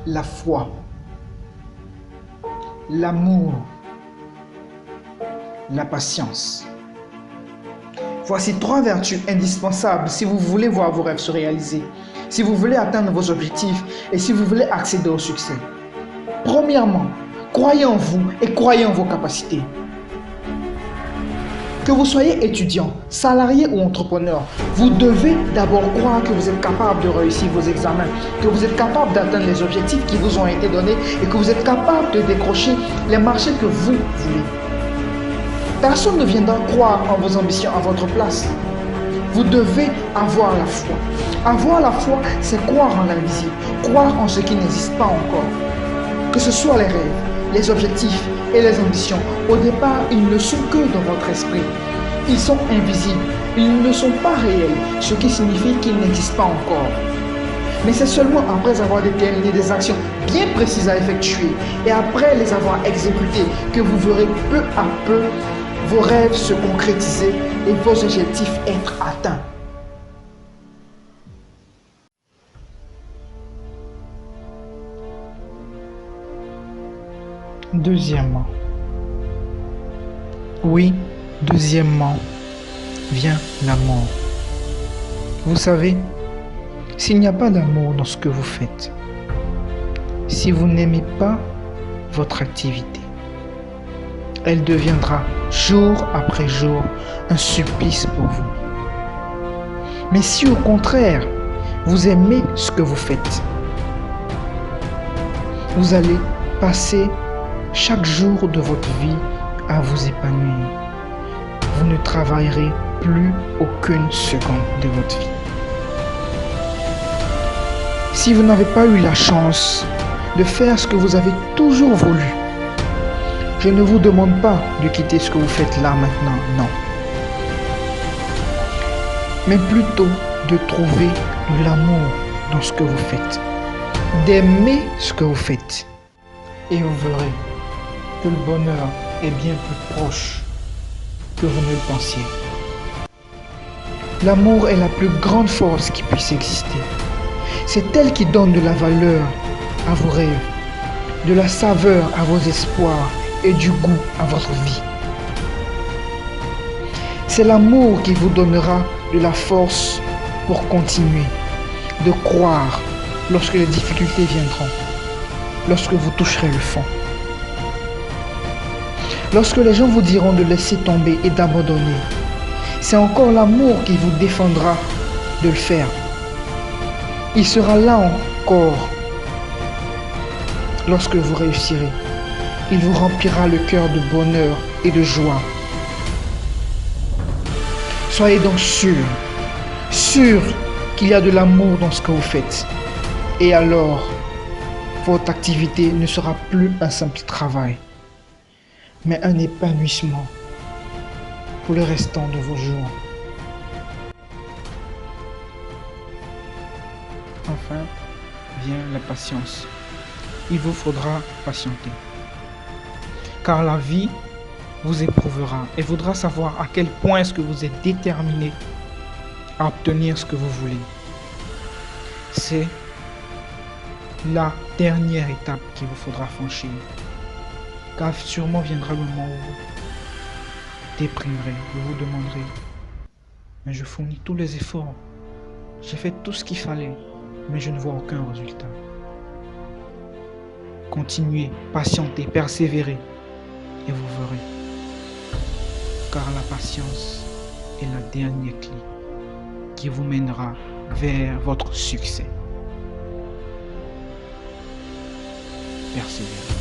la foi, l'amour, la patience. Voici 3 vertus indispensables si vous voulez voir vos rêves se réaliser, si vous voulez atteindre vos objectifs et si vous voulez accéder au succès. Premièrement, croyez en vous et croyez en vos capacités. Que vous soyez étudiant, salarié ou entrepreneur, vous devez d'abord croire que vous êtes capable de réussir vos examens, que vous êtes capable d'atteindre les objectifs qui vous ont été donnés et que vous êtes capable de décrocher les marchés que vous voulez. Personne ne viendra croire en vos ambitions à votre place. Vous devez avoir la foi. Avoir la foi, c'est croire en l'invisible, croire en ce qui n'existe pas encore. Que ce soit les rêves, les objectifs et les ambitions, au départ, ils ne sont que dans votre esprit. Ils sont invisibles, ils ne sont pas réels, ce qui signifie qu'ils n'existent pas encore. Mais c'est seulement après avoir déterminé des actions bien précises à effectuer et après les avoir exécutées que vous verrez peu à peu vos rêves se concrétiser et vos objectifs être atteints. Deuxièmement, vient l'amour. Vous savez, s'il n'y a pas d'amour dans ce que vous faites, si vous n'aimez pas votre activité, elle deviendra jour après jour un supplice pour vous. Mais si au contraire, vous aimez ce que vous faites, vous allez passer chaque jour de votre vie à vous épanouir. Vous ne travaillerez plus aucune seconde de votre vie. Si vous n'avez pas eu la chance de faire ce que vous avez toujours voulu, je ne vous demande pas de quitter ce que vous faites là maintenant, non. Mais plutôt de trouver de l'amour dans ce que vous faites, d'aimer ce que vous faites. Et vous verrez que le bonheur est bien plus proche que vous ne le pensiez. L'amour est la plus grande force qui puisse exister. C'est elle qui donne de la valeur à vos rêves, de la saveur à vos espoirs et du goût à votre vie. C'est l'amour qui vous donnera de la force pour continuer, de croire lorsque les difficultés viendront, lorsque vous toucherez le fond. Lorsque les gens vous diront de laisser tomber et d'abandonner, c'est encore l'amour qui vous défendra de le faire. Il sera là encore lorsque vous réussirez. Il vous remplira le cœur de bonheur et de joie. Soyez donc sûr qu'il y a de l'amour dans ce que vous faites. Et alors, votre activité ne sera plus un simple travail, mais un épanouissement pour le restant de vos jours. Enfin, vient la patience. Il vous faudra patienter. Car la vie vous éprouvera et voudra savoir à quel point est-ce que vous êtes déterminé à obtenir ce que vous voulez. C'est la dernière étape qu'il vous faudra franchir. Car sûrement viendra le moment où vous déprimerez, vous vous demanderez, mais je fournis tous les efforts, j'ai fait tout ce qu'il fallait, mais je ne vois aucun résultat. Continuez, patientez, persévérez, et vous verrez. Car la patience est la dernière clé qui vous mènera vers votre succès. Persévérez.